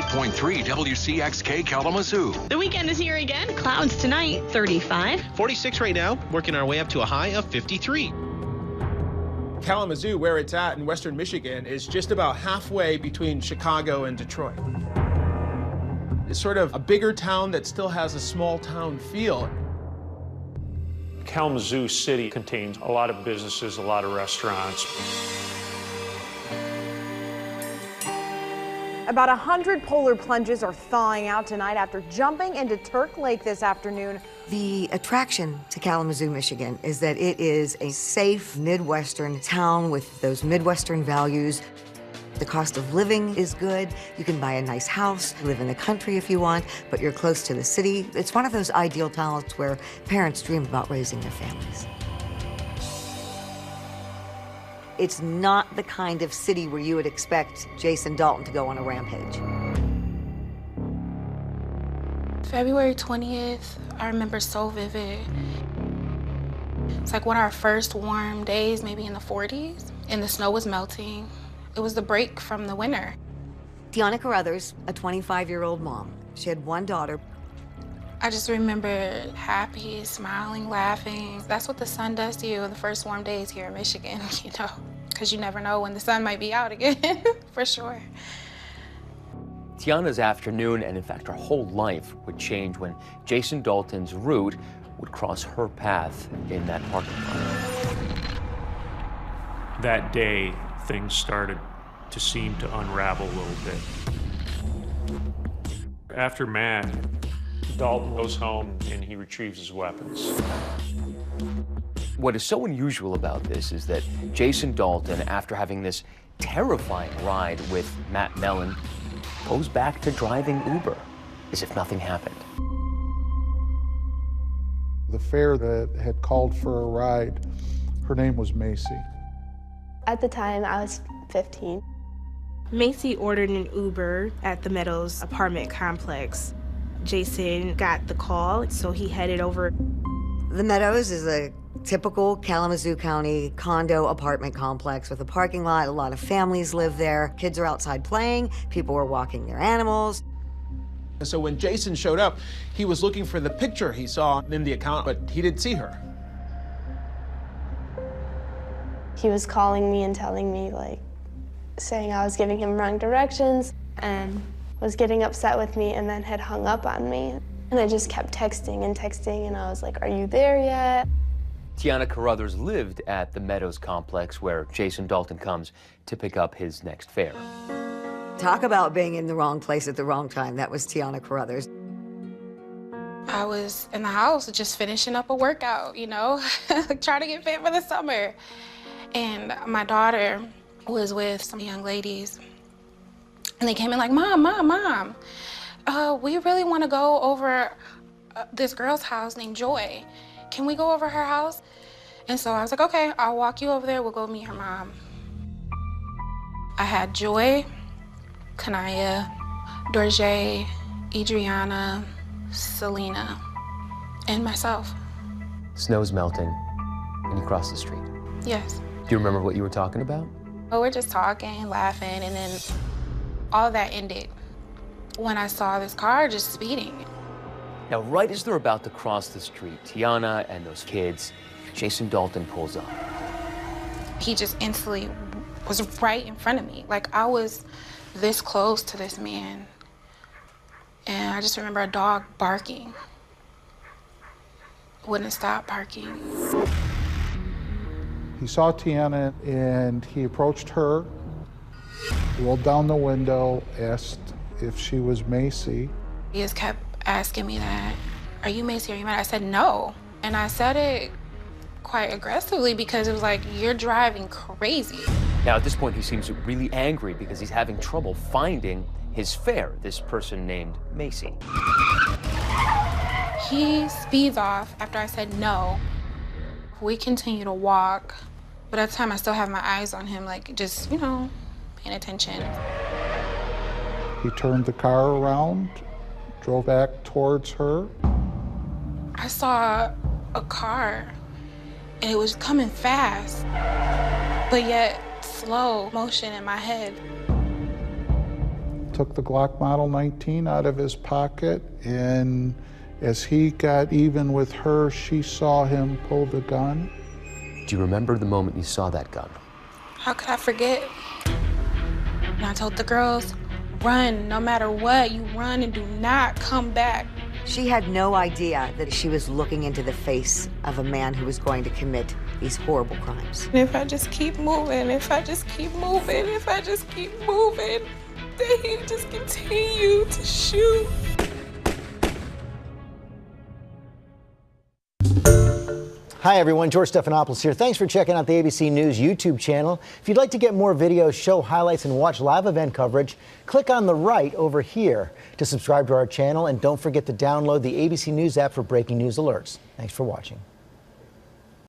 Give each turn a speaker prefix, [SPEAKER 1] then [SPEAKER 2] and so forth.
[SPEAKER 1] 98.3 WCXK Kalamazoo.
[SPEAKER 2] The weekend is here again. Clouds tonight, 35.
[SPEAKER 3] 46 right now, working our way up to a high of 53.
[SPEAKER 4] Kalamazoo, where it's at in western Michigan, is just about halfway between Chicago and Detroit. It's sort of a bigger town that still has a small town feel.
[SPEAKER 5] Kalamazoo City contains a lot of businesses, a lot of restaurants.
[SPEAKER 6] About 100 polar plunges are thawing out tonight after jumping into Turk Lake this afternoon.
[SPEAKER 7] The attraction to Kalamazoo, Michigan is that it is a safe Midwestern town with those Midwestern values. The cost of living is good. You can buy a nice house, live in the country if you want, but you're close to the city. It's one of those ideal towns where parents dream about raising their families. It's not the kind of city where you would expect Jason Dalton to go on a rampage.
[SPEAKER 8] February 20th, I remember so vivid. It's like one of our first warm days, maybe in the 40s, and the snow was melting. It was the break from the winter.
[SPEAKER 7] Tiana Carruthers, a 25-year-old mom. She had one daughter.
[SPEAKER 8] I just remember happy, smiling, laughing. That's what the sun does to you in the first warm days here in Michigan, you know, because you never know when the sun might be out again, for sure.
[SPEAKER 9] Tiana's afternoon, and in fact her whole life, would change when Jason Dalton's route would cross her path in that parking lot.
[SPEAKER 5] That day, things started to seem to unravel a little bit. After Matt, Dalton goes home and he retrieves his weapons.
[SPEAKER 9] What is so unusual about this is that Jason Dalton, after having this terrifying ride with Matt Mellon, goes back to driving Uber as if nothing happened.
[SPEAKER 10] The fare that had called for a ride, her name was Macy.
[SPEAKER 11] At the time, I was 15.
[SPEAKER 12] Macy ordered an Uber at the Meadows apartment complex. Jason got the call, so he headed over.
[SPEAKER 7] The Meadows is a typical Kalamazoo County condo apartment complex with a parking lot. A lot of families live there. Kids are outside playing. People were walking their animals.
[SPEAKER 4] So when Jason showed up, he was looking for the picture he saw in the account, but he didn't see her.
[SPEAKER 11] He was calling me and telling me, saying I was giving him wrong directions and was getting upset with me and then had hung up on me. And I just kept texting and I was like, are you there yet?
[SPEAKER 9] Tiana Carruthers lived at the Meadows complex where Jason Dalton comes to pick up his next fare.
[SPEAKER 7] Talk about being in the wrong place at the wrong time. That was Tiana Carruthers.
[SPEAKER 8] I was in the house just finishing up a workout, you know, trying to get fit for the summer. And my daughter was with some young ladies. And they came in like, Mom, we really want to go over this girl's house named Joy. Can we go over her house? And so I was like, okay, I'll walk you over there. We'll go meet her mom. I had Joy, Kanaya, Dorje, Adriana, Selena, and myself.
[SPEAKER 9] Snow's melting, and you cross the street.
[SPEAKER 8] Yes.
[SPEAKER 9] Do you remember what you were talking about?
[SPEAKER 8] Oh, we're just talking, laughing, and then all that ended when I saw this car just speeding.
[SPEAKER 9] Now, right as they're about to cross the street, Tiana and those kids, Jason Dalton pulls up.
[SPEAKER 8] He just instantly was right in front of me. Like, I was this close to this man. And I just remember a dog barking. Wouldn't stop barking.
[SPEAKER 10] He saw Tiana and he approached her, rolled down the window, asked if she was Macy.
[SPEAKER 8] He just kept asking me that, are you Macy, are you mad? I said no. And I said it quite aggressively because it was like, you're driving crazy.
[SPEAKER 9] Now, at this point, he seems really angry because he's having trouble finding his fare, this person named Macy.
[SPEAKER 8] He speeds off after I said no. We continue to walk, but at the time I still have my eyes on him, like just, you know, paying attention.
[SPEAKER 10] He turned the car around, drove back towards her.
[SPEAKER 8] I saw a car and it was coming fast, but yet slow motion in my head.
[SPEAKER 10] took the Glock Model 19 out of his pocket, and as he got even with her, she saw him pull the gun.
[SPEAKER 9] Do you remember the moment you saw that gun?
[SPEAKER 8] How could I forget? And I told the girls, run, no matter what, you run and do not come back.
[SPEAKER 7] She had no idea that she was looking into the face of a man who was going to commit these horrible crimes.
[SPEAKER 8] And if I just keep moving, if I just keep moving, if I just keep moving, then he just continue to shoot.
[SPEAKER 13] Hi everyone, George Stephanopoulos here. Thanks for checking out the ABC News YouTube channel. If you'd like to get more videos, show highlights, and watch live event coverage, click on the right over here to subscribe to our channel, and don't forget to download the ABC News app for breaking news alerts. Thanks for watching.